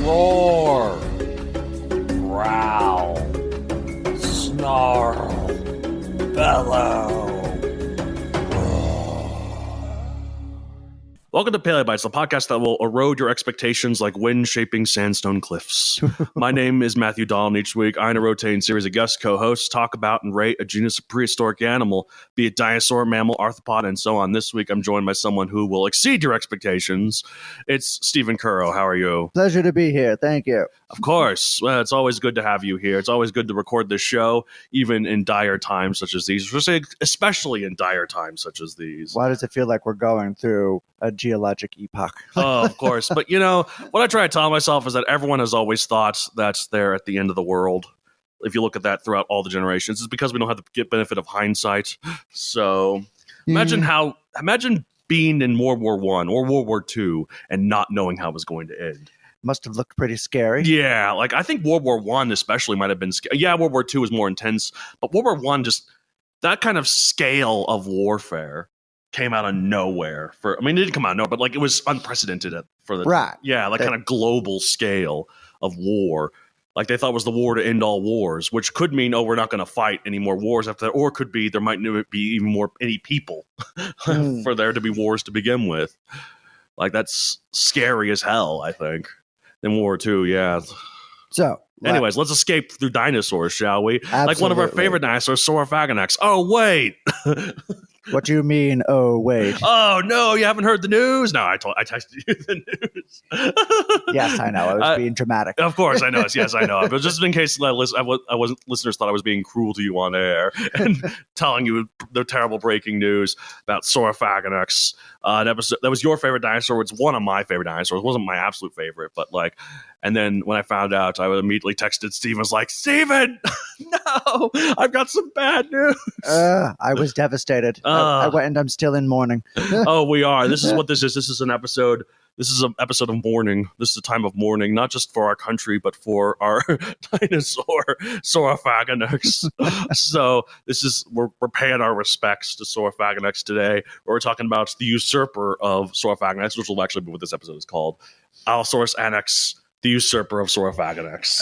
Roar, growl, snarl, bellow. Welcome to Paleobites, the podcast that will erode your expectations like wind-shaping sandstone cliffs. My name is Matthew Dahl, and each week I and a rotating series of guest co-hosts talk about and rate a genus of prehistoric animal, be it dinosaur, mammal, arthropod, and so on. This week I'm joined by someone who will exceed your expectations. It's Stephen Curro. How are you? Pleasure to be here. Thank you. Of course. Well, it's always good to have you here. It's always good to record this show, even in dire times such as these, especially in dire times such as these. Why does it feel like we're going through a geologic epoch? Oh, of course. But, you know, what I try to tell myself is that everyone has always thought that they're at the end of the world. If you look at that throughout all the generations, it's because we don't have the benefit of hindsight. So imagine being in World War I or World War II and not knowing how it was going to end. Must have looked pretty scary. Yeah, like I think World War I especially might have been scary. Yeah, World War II was more intense, but World War I, just that kind of scale of warfare came out of nowhere. It didn't come out of nowhere, but like it was unprecedented for the right. Yeah, like kind of global scale of war. Like they thought it was the war to end all wars, which could mean, oh, we're not going to fight any more wars after that, or it could be there might be even more any people for there to be wars to begin with. Like that's scary as hell, I think. In World War II, yeah. So, anyways, let's escape through dinosaurs, shall we? Absolutely. Like one of our favorite dinosaurs, Saurophaganax. Oh, wait. What do you mean, oh, wait? Oh, no, you haven't heard the news? No, I texted you the news. Yes, I know. I was being dramatic. Of course, I know. Yes, I know. But just in case listeners thought I was being cruel to you on air and telling you the terrible breaking news about Saurophaganax, an episode that was your favorite dinosaur. It's one of my favorite dinosaurs. It wasn't my absolute favorite, but like, and then when I found out, I immediately texted Steven. I was like, Steven, no, I've got some bad news. I was devastated. I went and I'm still in mourning. Oh, we are. This is what this is. This is an episode. This is an episode of mourning. This is a time of mourning, not just for our country, but for our dinosaur, Saurophaganax. So we're paying our respects to Saurophaganax today. We're talking about the Usurper of Saurophaganax, which will actually be what this episode is called. Allosaurus anax, the Usurper of Saurophaganax.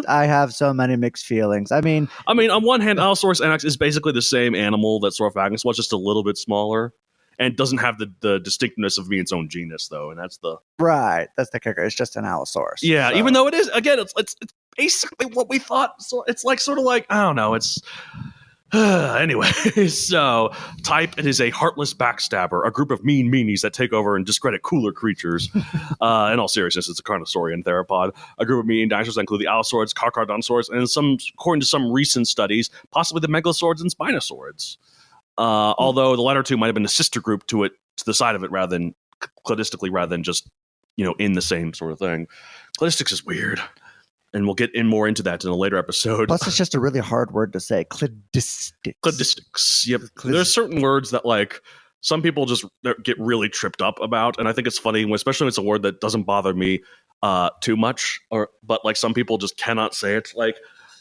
I have so many mixed feelings. I mean, on one hand, Allosaurus anax is basically the same animal that Saurophaganax was, just a little bit smaller. And doesn't have the distinctiveness of being its own genus, though, and that's the kicker. It's just an Allosaurus. Yeah, so. Even though it is, again, it's basically what we thought. So it's like sort of like, I don't know. It's anyway. So type, it is a heartless backstabber, a group of mean meanies that take over and discredit cooler creatures. In all seriousness, it's a carnosaurian theropod. A group of mean dinosaurs that include the Allosaurids, Carcharodontosaurs, and according to some recent studies, possibly the Megalosaurids and Spinosaurids. Although the latter two might have been a sister group to the side of it rather than cladistically, rather than just, in the same sort of thing. Cladistics is weird. And we'll get more into that in a later episode. Plus, it's just a really hard word to say. Cladistics. Cladistics. Yep. There's certain words that, like, some people just get really tripped up about. And I think it's funny, especially when it's a word that doesn't bother me too much. But, like, some people just cannot say it. Like,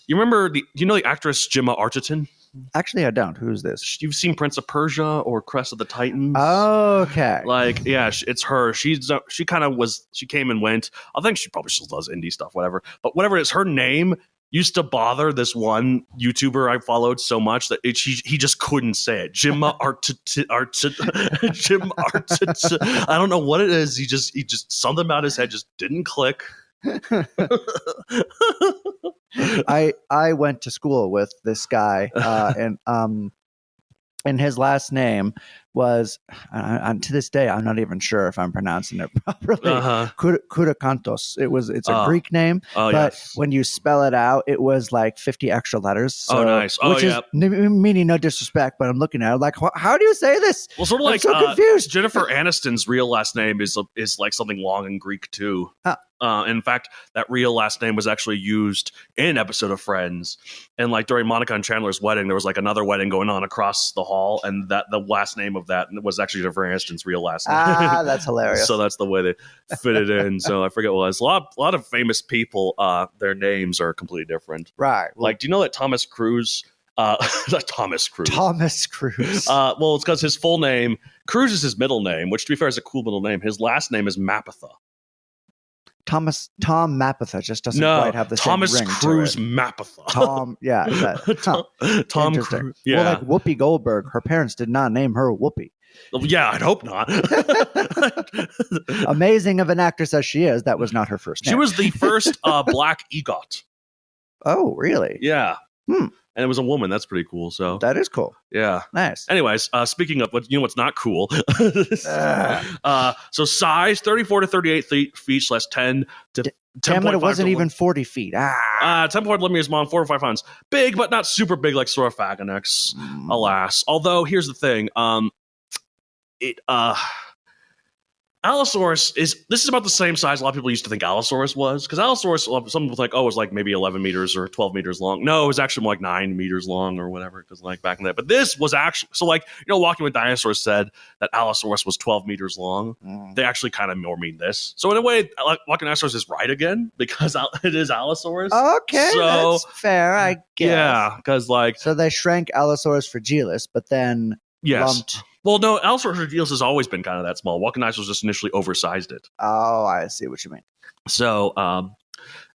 you remember the actress Gemma Arterton? Actually, I don't. Who's this? You've seen Prince of Persia or Crest of the Titans? Okay. Like, yeah, it's her. She came and went. I think she probably still does indie stuff, whatever. But whatever it is, her name used to bother this one YouTuber I followed so much that he just couldn't say it. Jim Arterton. I don't know what it is. He just something about his head just didn't click. I went to school with this guy, and his last name was, to this day, I'm not even sure if I'm pronouncing it properly. Kurakantos. It's a Greek name, but yes, when you spell it out, it was like 50 extra letters. So, nice. Which is meaning no disrespect, but I'm looking at it like, how do you say this? Well, sort of like, so confused. Jennifer Aniston's real last name is like something long in Greek too. In fact, that real last name was actually used in an episode of Friends. And like during Monica and Chandler's wedding, there was like another wedding going on across the hall, and that the last name of that was actually Jennifer Aniston's real last name. That's hilarious. So that's the way they fit it in. So I forget what it was. A lot of famous people, their names are completely different. Right. Like, do you know that Thomas Cruise? Thomas Cruise. Well, it's because his full name, Cruise is his middle name, which to be fair is a cool middle name. His last name is Mapotha. Tom Mapotha just doesn't quite have the Thomas same ring Cruise to it. Mapotha. Tom, yeah. Tom Interesting. Cruise. Yeah. Well, like Whoopi Goldberg, her parents did not name her Whoopi. Yeah, I'd hope not. Amazing of an actress as she is, that was not her first name. She was the first black EGOT. Oh, really? Yeah. And it was a woman. That's pretty cool. So that is cool. Yeah. Nice. Anyways, speaking of what's not cool. So size 34 to 38 feet slash 10 to 10. Damn it, it wasn't even 40 feet. 10.1 meters long, 4 to 5 pounds. Big, but not super big like Saurophaganax, alas. Although, here's the thing. Allosaurus this is about the same size a lot of people used to think Allosaurus was, because Allosaurus, some people think, it was like maybe 11 meters or 12 meters long. No, it was actually more like 9 meters long or whatever, because like back in the day. But this was actually, so like, Walking with Dinosaurs said that Allosaurus was 12 meters long. They actually kind of more mean this. So in a way, Walking with Dinosaurs is right again, because it is Allosaurus. Okay, so, that's fair, I guess. Yeah, because like. So they shrank Allosaurus fragilis, but then lumped. Well, no, Allosaurus fragilis has always been kind of that small. Walking Dinosaurs just initially oversized it. Oh, I see what you mean. So,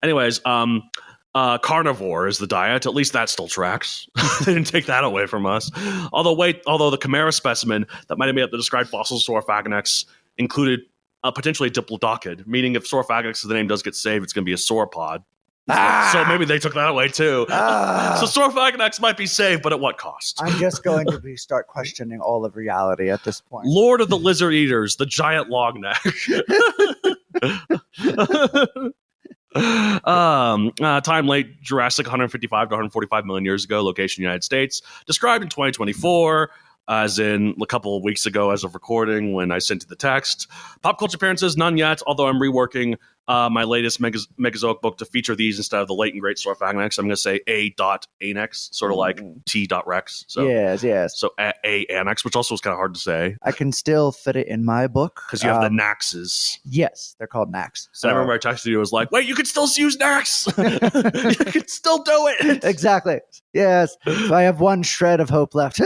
anyways, carnivore is the diet. At least that still tracks. They didn't take that away from us. Although the Chimera specimen that might have made up the described fossils of Saurophaganax included potentially a diplodocid, meaning if Saurophaganax, the name does get saved, it's going to be a sauropod. So maybe they took that away too. So Saurophaganax might be saved, but at what cost? I'm just going to start questioning all of reality at this point. Lord of the Lizard Eaters, the giant long neck. Time late Jurassic, 155 to 145 million years ago. Location United States. Described in 2024. As in a couple of weeks ago, as of recording, when I sent you the text. Pop culture appearances, none yet, although I'm reworking my latest Megazoic book to feature these instead of the late and great Saurophaganax. I'm going to say A.anax, sort of like T.rex. So, yes. So A.anax, which also is kind of hard to say. I can still fit it in my book. Because you have the naxes. Yes, they're called nax. So I remember I texted you, I was like, wait, you can still use nax. You can still do it. Exactly. Yes. So I have one shred of hope left.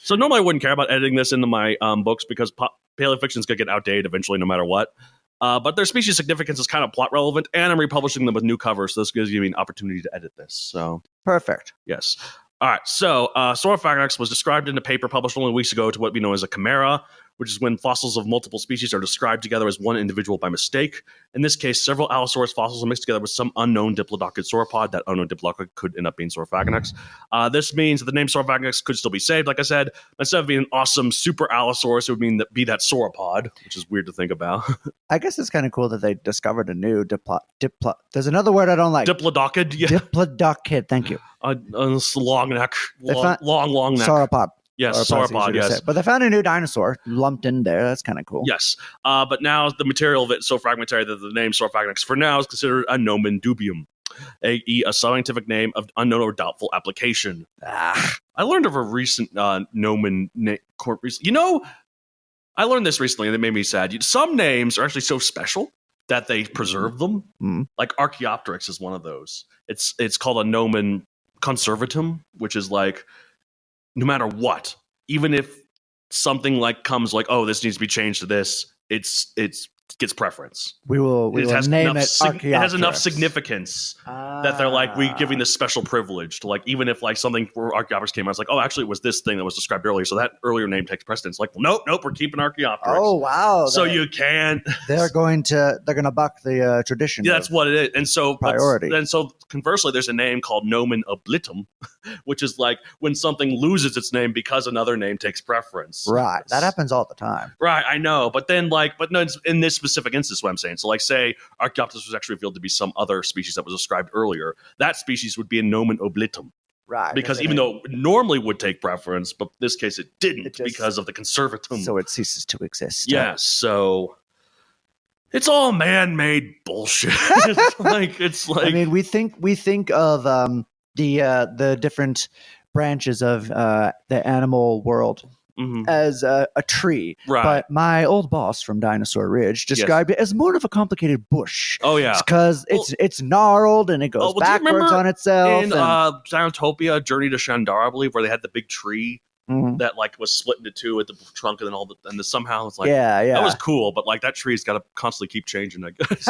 So normally I wouldn't care about editing this into my books because paleofiction's going to get outdated eventually no matter what. But their species significance is kind of plot relevant, and I'm republishing them with new covers, so this gives you an opportunity to edit this. So perfect. Yes. All right. So Saurophaganax was described in a paper published only weeks ago to what we know as a chimera, which is when fossils of multiple species are described together as one individual by mistake. In this case, several Allosaurus fossils are mixed together with some unknown diplodocid sauropod. That unknown diplodocid could end up being Saurophaganax. This means that the name Saurophaganax could still be saved. Like I said, instead of being an awesome super Allosaurus, it would mean be that sauropod, which is weird to think about. I guess it's kind of cool that they discovered a new There's another word I don't like. Diplodocid. Yeah. Diplodocid. Thank you. Long neck. Long neck. Sauropod. Yes, sauropod, yes. But they found a new dinosaur lumped in there. That's kind of cool. Yes. But now the material of it is so fragmentary that the name Saurophaganax for now is considered a nomen dubium, a scientific name of unknown or doubtful application. I learned of a recent nomen court. I learned this recently and it made me sad. Some names are actually so special that they preserve them. Like Archaeopteryx is one of those. It's called a nomen conservatum, which is like, no matter what, even if something like comes like, oh, this needs to be changed to this, it's gets preference. We will name it Archaeopteryx. It has enough significance that they're like, we're giving this special privilege to like, even if like something for Archaeopteryx came out, it's like, oh, actually it was this thing that was described earlier, so that earlier name takes precedence. Like, well, nope, we're keeping Archaeopteryx. Oh, wow. So you can't. They're going to buck the tradition. Yeah, that's what it is. And so priority. And so conversely, there's a name called nomen oblitum, which is like when something loses its name because another name takes preference. Right. That happens all the time. Right, I know. But then but no, in this specific instance, what I'm saying. So like say Archaeopteryx was actually revealed to be some other species that was described earlier. That species would be a nomen oblitum. Right. Because even though it normally would take preference, but in this case it didn't because of the conservatum. So it ceases to exist. Yes, so it's all man-made bullshit. It's like I mean, we think of the different branches of the animal world as a tree. Right. But my old boss from Dinosaur Ridge described it as more of a complicated bush. Oh, yeah. Because it's gnarled and it goes backwards on itself. In Zootopia, Journey to Shandar, I believe, where they had the big tree that like was split into two at the trunk, and then somehow it's like that was cool, but like that tree's got to constantly keep changing, I guess.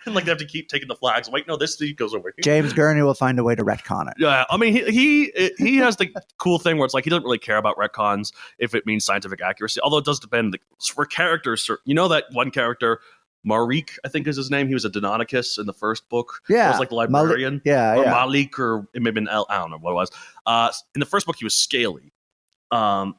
And like they have to keep taking the flags. Wait, no, this tree goes over here. James Gurney will find a way to retcon it. Yeah, I mean he has the cool thing where it's like he doesn't really care about retcons if it means scientific accuracy, although it does depend for characters. You know that one character, Marik, I think is his name. He was a Deinonychus in the first book. Yeah. He was like the librarian. Or Malik, or it may have been I don't know what it was. In the first book, he was scaly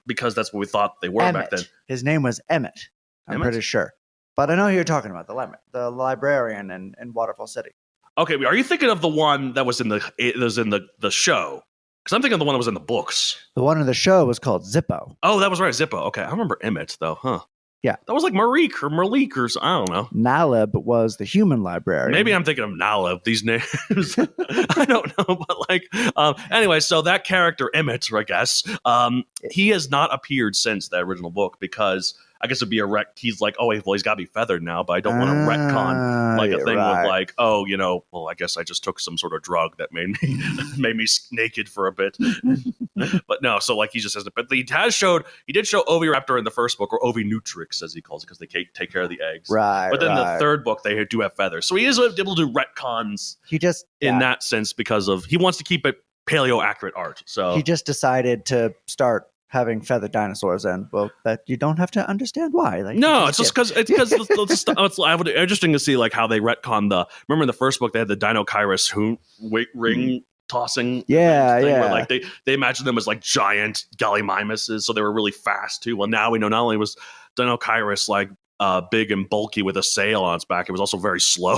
because that's what we thought they were back then. His name was Emmett. I'm pretty sure. But I know who you're talking about, the librarian in Waterfall City. Okay, are you thinking of the one that was in the show? Because I'm thinking of the one that was in the books. The one in the show was called Zippo. Oh, that was right, Zippo. Okay, I remember Emmett, though, huh? Yeah. That was like Marik or Malik or I don't know. Naleb was the human librarian. Maybe I'm thinking of Naleb, these names. I don't know. But like, anyway, so that character, Emmett, I guess, he has not appeared since the original book because I guess it'd be a wreck. He's like, well, he's got to be feathered now, but I don't want to retcon like a thing with like, I guess I just took some sort of drug that made me naked for a bit. But no, so like he just hasn't. But he did show Oviraptor in the first book, or Ovinutrix as he calls it, because they take care of the eggs. Right. But then the third book they do have feathers, so he is able to do retcons. In that sense because he wants to keep it paleo accurate art. So he just decided to start having feathered dinosaurs, and that you don't have to understand why. Like, no, it's just because it's interesting to see like how they retcon remember in the first book they had the Dinochirus ring tossing thing where like they imagined them as like giant gallimimuses, so they were really fast too. Well, now we know not only was Dinochirus like big and bulky with a sail on its back, it was also very slow.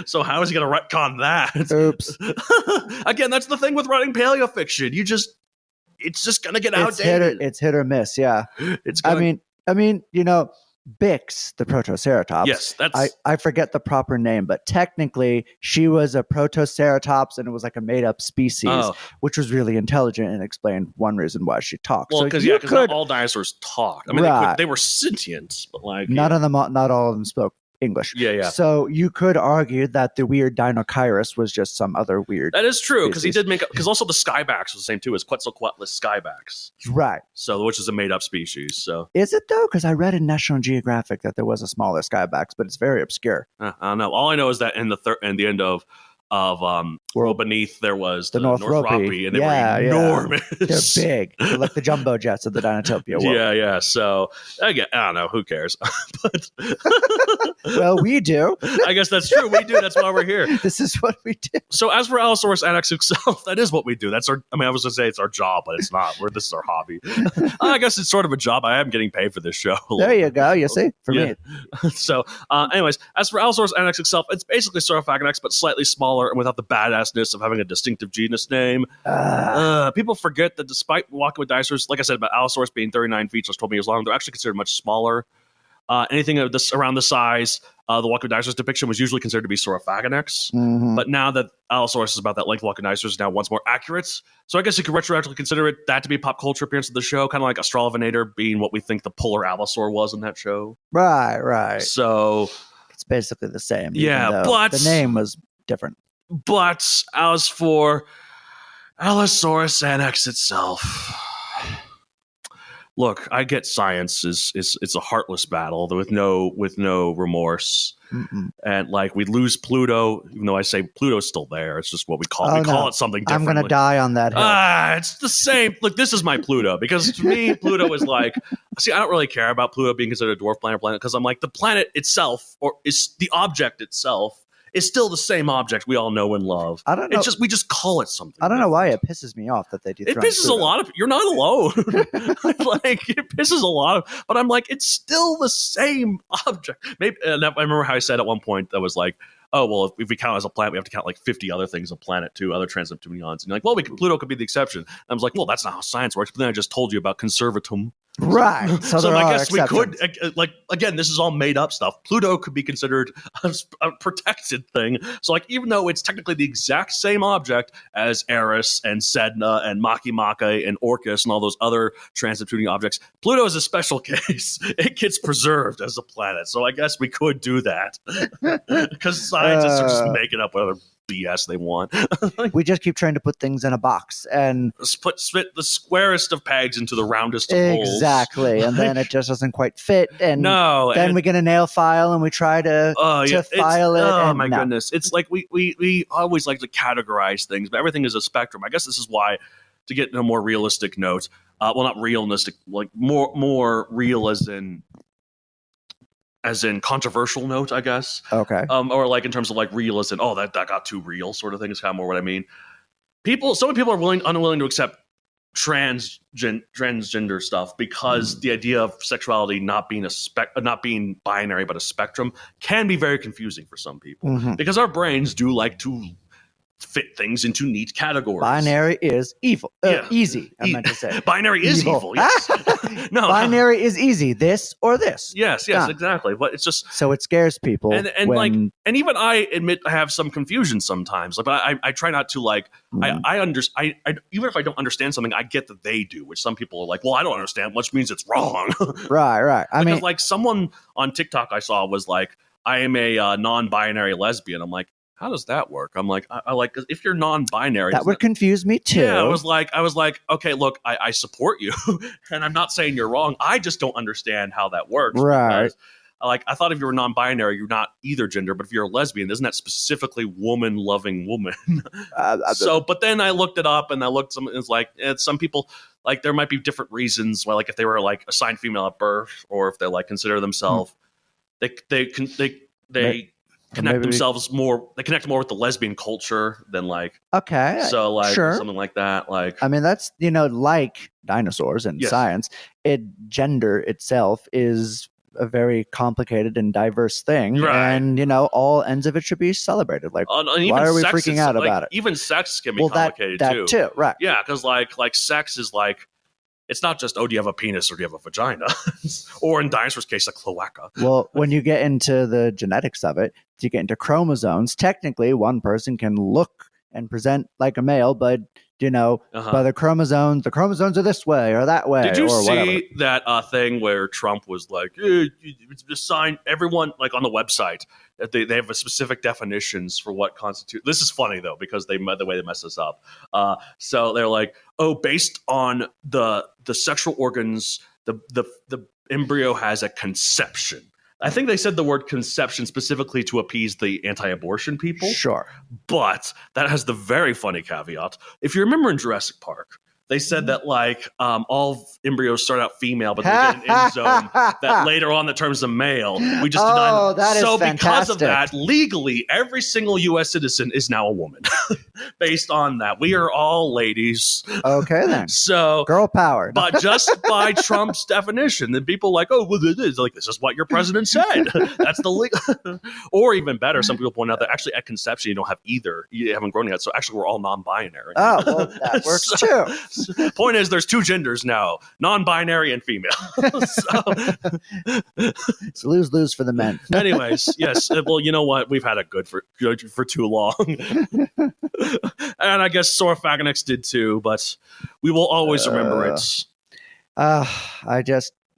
So how is he going to retcon that? Oops. Again, that's the thing with writing paleo fiction. It's just gonna get outdated. It's hit or miss, yeah. I mean, Bix, the Protoceratops. Yes, I forget the proper name, but technically she was a Protoceratops, and it was like a made-up species, which was really intelligent and explained one reason why she talked. Well, because not all dinosaurs talk. I mean, they were sentient, but like not all of them spoke English. Yeah. So you could argue that the weird Dinochirus was just some other weird. That is true, because he did because also the skybacks was the same too, as Quetzalcoatlus skybacks. Right. So which is a made up species. So is it though? Because I read in National Geographic that there was a smaller skybacks, but it's very obscure. I don't know. All I know is that in the end of World Beneath there was the North Roppy, and they were enormous. They're big. They're like the jumbo jets of the Dinotopia world. Yeah. So I don't know. Who cares? But well, we do. I guess that's true. We do. That's why we're here. This is what we do. So as for Allosaurus anax itself, that is what we do. That's our. I mean, I was going to say it's our job, but it's not. This is our hobby. I guess it's sort of a job. I am getting paid for this show. There you go. You see, for me. So, anyways, as for Allosaurus anax itself, it's basically Saurophaganax, but slightly smaller and without the badassness of having a distinctive genus name. People forget that despite walking with dinosaurs, like I said about Allosaurus being 39 feet, just 12 meters long, they're actually considered much smaller. Anything of this around the size, the walking with dinosaurs depiction was usually considered to be Saurophaganax. Mm-hmm. But now that Allosaurus is about that length, walking dinosaurs is now once more accurate. So I guess you could retroactively consider that to be a pop culture appearance of the show, kind of like Australopithecus being what we think the polar Allosaur was in that show. Right. So it's basically the same. Yeah, but the name was different. But as for Allosaurus anax itself, look, I get science is it's a heartless battle with no remorse. Mm-mm. And like we lose Pluto, even though I say Pluto's still there. It's just what we call call it something different. I'm gonna die on that hill. It's the same. Look, this is my Pluto, because to me, Pluto is like, see, I don't really care about Pluto being considered a dwarf planet because I'm like, the planet itself, or is the object itself, is still the same object we all know and love. I don't know. It's just we just call it something. I don't know why it pisses me off that they do. It pisses a lot of. You're not alone. Like it pisses a lot of. But I'm like, it's still the same object. Maybe I remember how I said at one point that was like, oh well, if we count as a planet, we have to count like 50 other things a planet too, other trans-Neptunians. And you're like, well, Pluto could be the exception. And I was like, well, that's not how science works. But then I just told you about conservatum. Right. So I guess we could, like, again, this is all made up stuff. Pluto could be considered a protected thing. So, like, even though it's technically the exact same object as Eris and Sedna and Makimake and Orcus and all those other trans-Neptunian objects, Pluto is a special case. It gets preserved as a planet. So I guess we could do that because scientists are just making up whatever BS they want. We just keep trying to put things in a box and spit the squarest of pegs into the roundest of holes. Exactly, and then it just doesn't quite fit. And then we get a nail file and we try to file it. Oh my goodness! It's like we always like to categorize things, but everything is a spectrum. I guess this is why, to get in a more realistic note, well, not realistic, like more real as in controversial note, I guess. Okay. Or like in terms of like real as in, that got too real sort of thing is kind of more what I mean. So many people are unwilling to accept transgender stuff because the idea of sexuality not being binary but a spectrum can be very confusing for some people because our brains do like to fit things into neat categories. Binary is evil. Easy, I meant to say. Binary is evil, yes. No, binary is easy. This or this. Yes, exactly. But it's just... So it scares people. And even I admit I have some confusion sometimes. But I try not to like... I understand... even if I don't understand something, I get that they do, which some people are like, well, I don't understand, which means it's wrong. Right. Because like someone on TikTok I saw was like, I am a non-binary lesbian. I'm like, how does that work? I'm like, I like, if you're non-binary, that would confuse me too. Yeah, I was like, okay, look, I support you, and I'm not saying you're wrong. I just don't understand how that works. Right. Because, like, I thought if you were non-binary, you're not either gender. But if you're a lesbian, isn't that specifically woman-loving woman? But then I looked it up, and I looked. It's like some people, like, there might be different reasons why, like, if they were like assigned female at birth, or if they like consider themselves, they connect themselves more. They connect more with the lesbian culture than like something like that. Like, I mean, that's like dinosaurs and science. Gender itself is a very complicated and diverse thing, and all ends of it should be celebrated. Like, why are we freaking out about it? Even sex can be complicated too, right? Yeah, because like sex is like. It's not just, do you have a penis or do you have a vagina? Or in dinosaurs' case, a cloaca. Well, when you get into the genetics of it, you get into chromosomes. Technically, one person can look and present like a male, but by the chromosomes are this way or that way. Did you see whatever. that thing where Trump was like, sign everyone, like on the website, they have a specific definitions for what constitutes. This is funny though, because the way they mess this up. So they're like, based on the sexual organs, the embryo has a conception. I think they said the word conception specifically to appease the anti-abortion people. Sure. But that has the very funny caveat. If you remember in Jurassic Park, they said that like all embryos start out female, but they get an endosome that later on that turns them male. We just denied that. So because of that, legally, every single U.S. citizen is now a woman. Based on that, we are all ladies. Okay, then. So girl power. But just by Trump's definition, then people are like, this is what your president said. That's the legal. Or even better, some people point out that actually at conception you don't have either. You haven't grown yet, so actually we're all non-binary. Oh, well, that works too. Point is, there's two genders now: non-binary and female. It's lose-lose for the men. Anyways, yes. Well, you know what? We've had it good for too long, and I guess Saurophaganax did too. But we will always remember it.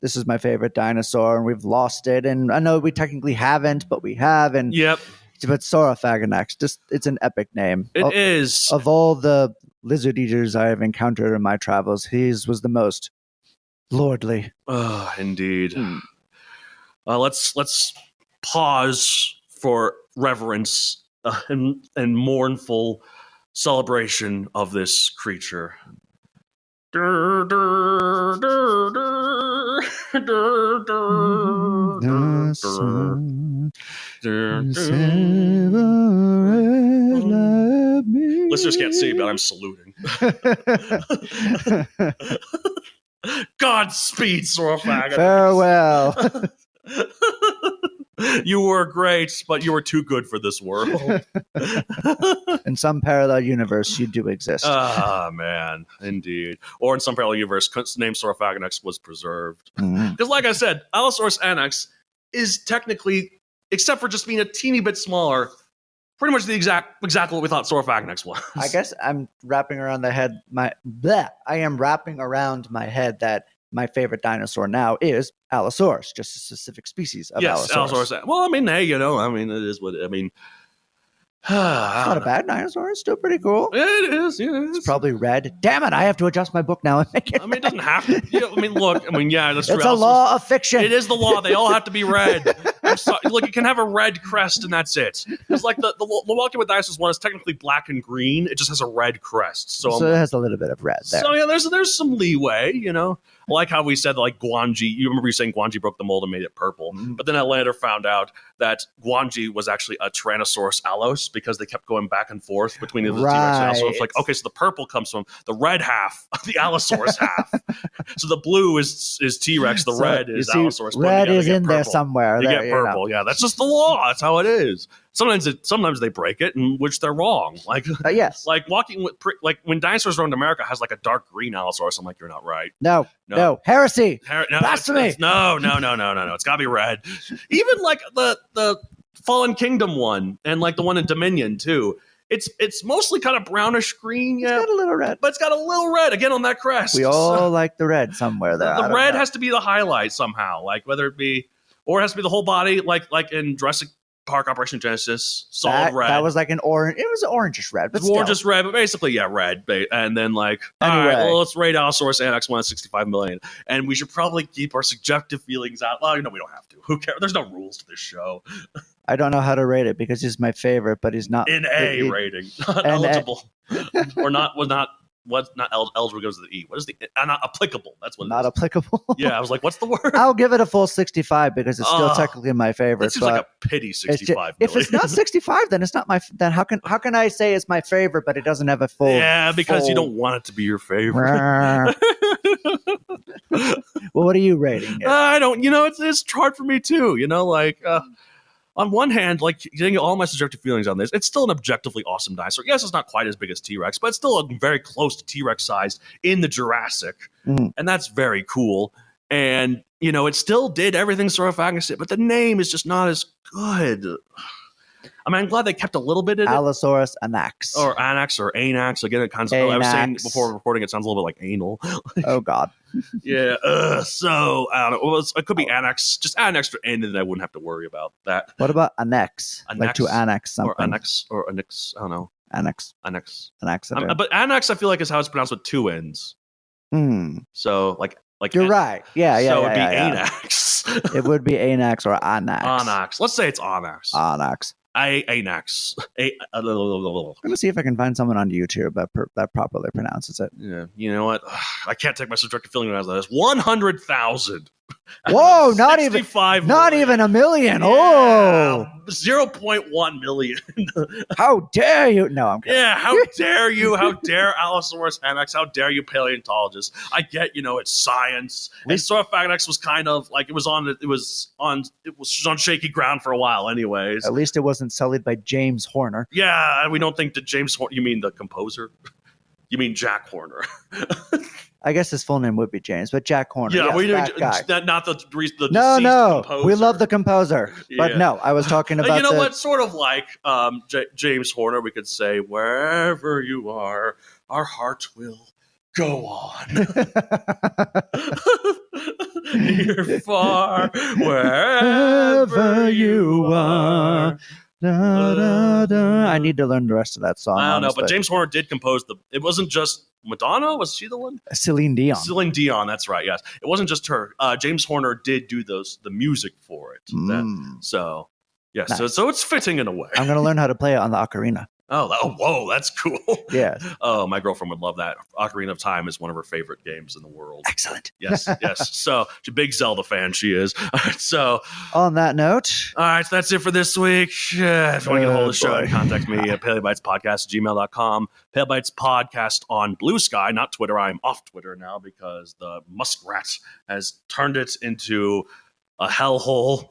This is my favorite dinosaur, and we've lost it. And I know we technically haven't, but we have. And yep. But Saurophaganax, it's an epic name. It is. Of all the lizard eaters I have encountered in my travels, his was the most lordly. Indeed. Let's pause for reverence and mournful celebration of this creature. Listeners can't see, but I'm saluting. Godspeed, Saurophaganax. Farewell. You were great, but you were too good for this world. In some parallel universe, you do exist. Ah, man, indeed. Or in some parallel universe, the name Saurophaganax was preserved. Because, like I said, Allosaurus anax is technically, except for just being a teeny bit smaller, pretty much the exactly what we thought Saurophaganax was. I guess I'm wrapping around the head. I am wrapping around my head that my favorite dinosaur now is Allosaurus, just a specific species of Allosaurus. Allosaurus. Well, I mean, hey, it is what I mean. It's not a bad dinosaur. It's still pretty cool. It is. Yeah, it's probably red. Damn it! I have to adjust my book now and make it. I mean, it doesn't have to. Yeah, I mean, look. I mean, yeah, that's true. It's a law of fiction. It is the law. They all have to be red. I'm sorry. Look, you can have a red crest and that's it. It's like the Walking with Dinosaurs one is technically black and green. It just has a red crest. So it has a little bit of red there. So yeah, there's some leeway, you know. Like how we said, like Guanji. You remember you saying Guanji broke the mold and made it purple, but then Atlanta found out that Guanji was actually a Tyrannosaurus allos because they kept going back and forth between the T-Rex and Allosaurus. Like, okay, so the purple comes from the red half of the Allosaurus half. So the blue is T-Rex, the red is Allosaurus. Red is in there somewhere. You get purple, yeah. That's just the law. That's how it is. Sometimes they break it, in which they're wrong. Like yes, like like when Dinosaurs Roamed America has like a dark green Allosaurus. I'm like, you're not right. No, heresy, blasphemy. No. It's gotta be red. Even like the Fallen Kingdom one, and like the one in Dominion too. It's mostly kind of brownish green. Yeah, it's got a little red, but it's got a little red again on that crest. We all like the red somewhere there. The red has to be the highlight somehow. Like whether it be, or it has to be the whole body. Like in Jurassic Park Operation Genesis, solid red. That was like an orange. It was an orangish red, but orangish red, but basically, yeah, red. And then like, anyway. All right, well, let's rate Allosaurus Anax 1 at 65 million, and we should probably keep our subjective feelings out. Well, no, we don't have to. Who cares? There's no rules to this show. I don't know how to rate it because he's my favorite, but he's not in A rating, not eligible, or not eligible goes to the E. What is the not applicable? That's what. Not applicable. Yeah, I was like, what's the word? I'll give it a full 65 because it's still technically my favorite. That seems like a pity 65. If it's not 65, then it's not my. Then how can I say it's my favorite, but it doesn't have a full? Yeah, because you don't want it to be your favorite. Well, what are you rating it? I don't. You know, it's hard for me too. You know, like. On one hand, like getting all my subjective feelings on this, it's still an objectively awesome dinosaur. Yes, it's not quite as big as T-Rex, but it's still very close to T-Rex sized in the Jurassic. And that's very cool. And, you know, it still did everything Saurophaganax did, but the name is just not as good. I mean, I'm glad they kept a little bit in it. Allosaurus anax. Or anax or anax. Again, it kind of, I was saying before recording, it sounds a little bit like anal. Oh, God. Yeah. So, I don't know. Well, it could be anax. Just add an extra N and then I wouldn't have to worry about that. What about annex? Like to annex something. Or annex. I don't know. Annex. But annex, I feel like, is how it's pronounced with two N's. So, like you're right. Yeah. So it would be anax. It would be anax or anax. Anax. Let's say it's anax. Anax. Anax. I'm gonna see if I can find someone on YouTube that properly pronounces it. Yeah, you know what? I can't take my subjective feeling out of this. 100,000. Whoa, not even a million. Yeah, oh, 0.1 million. How dare you? No, I'm kidding. Yeah, how dare you? How dare Allosaurus Anax? How dare you, paleontologists? I get, you know, it's science. And Saurophaganax was kind of like it was on shaky ground for a while, anyways. At least it wasn't sullied by James Horner. Yeah, we don't think that James Horner. You mean the composer? You mean Jack Horner? I guess his full name would be James, but Jack Horner. Yeah, not the no. Composer. We love the composer, but no, I was talking about. You know what? Sort of like James Horner, we could say, "Wherever you are, our heart will go on." Near, far, wherever you are. Da, da, da. I need to learn the rest of that song. I don't know, but James Horner did compose it wasn't just Madonna. Was she the one? Celine Dion. That's right. Yes, it wasn't just her. James Horner did do the music for it. So yes, nice. so it's fitting in a way. I'm going to learn how to play it on the ocarina. Whoa, that's cool. Yeah. Oh, my girlfriend would love that. Ocarina of Time is one of her favorite games in the world. Excellent. Yes. So, she's a big Zelda fan, she is. All right, so. On that note. All right, so that's it for this week. If you want to get a hold of the show, contact me at paleobitespodcast@gmail.com. Paleobites Podcast on Blue Sky, not Twitter. I'm off Twitter now because the muskrat has turned it into a hellhole.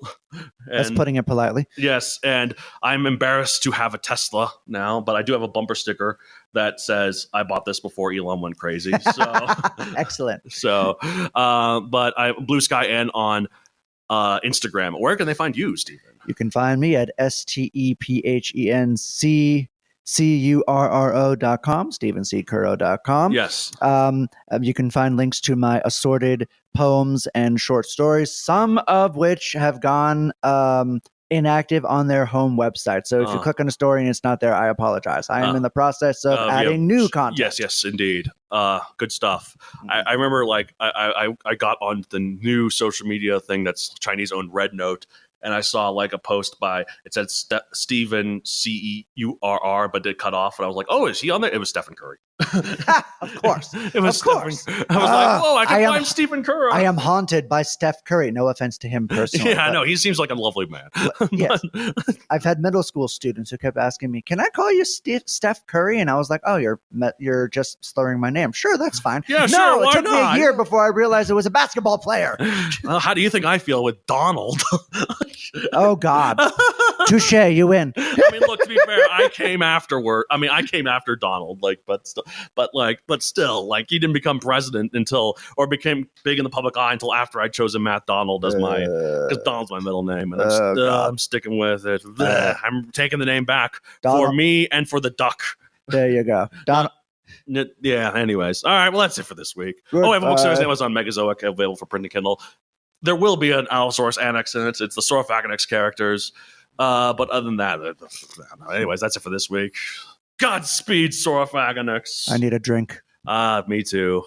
That's putting it politely. Yes, and I'm embarrassed to have a Tesla now, but I do have a bumper sticker that says I bought this before Elon went crazy. So excellent. So, but I Blue Sky and on Instagram. Where can they find you, Stephen? You can find me at stephencurro.com, stephencurro.com. Yes. You can find links to my assorted poems and short stories, some of which have gone inactive on their home website. So if you click on a story and it's not there, I apologize. I am in the process of adding new content. Yes, indeed. Good stuff. I remember I got on the new social media thing that's Chinese-owned Red Note, and I saw like a post it said Stephen Curr, but it cut off, and I was like, oh, is he on there? It was Stephen Curry. Of course. It was of course. Stephen, I was like, whoa, I can find Stephen Curro. I am haunted by Steph Curry. No offense to him personally. Yeah, I know. He seems like a lovely man. Yes. I've had middle school students who kept asking me, can I call you Steph Curry? And I was like, oh, you're just slurring my name. Sure, that's fine. Yeah, sure. No, it took me a year before I realized it was a basketball player. How do you think I feel with Donald? Oh, God. Touche, you win. I mean, look, to be fair, I came after Donald, but still, he didn't become president or became big in the public eye until after I chose Matt Donald as because Donald's my middle name, and I'm sticking with it. I'm taking the name back for me and for the duck. There you go. Donald. Yeah, anyways. All right, well, that's it for this week. I have a book series on Amazon Megazoic available for print and Kindle. There will be an Allosaurus Anax in it. It's the Saurophaganax characters. But other than that, anyways, that's it for this week. Godspeed, Saurophaganax. I need a drink. Me too.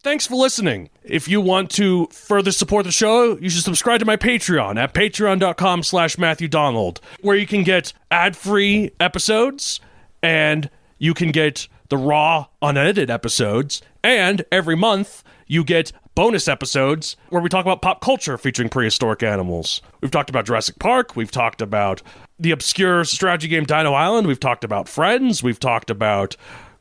Thanks for listening. If you want to further support the show, you should subscribe to my Patreon at patreon.com/MatthewDonald, where you can get ad-free episodes, and you can get the raw, unedited episodes, and every month you get bonus episodes where we talk about pop culture featuring prehistoric animals. We've talked about Jurassic Park. We've talked about the obscure strategy game Dino Island. We've talked about Friends. We've talked about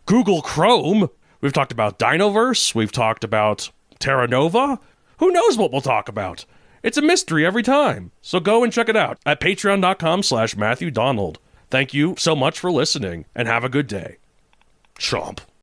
Google Chrome. We've talked about Dinoverse. We've talked about Terra Nova. Who knows what we'll talk about? It's a mystery every time. So go and check it out at patreon.com/MatthewDonald. Thank you so much for listening, and have a good day. Chomp.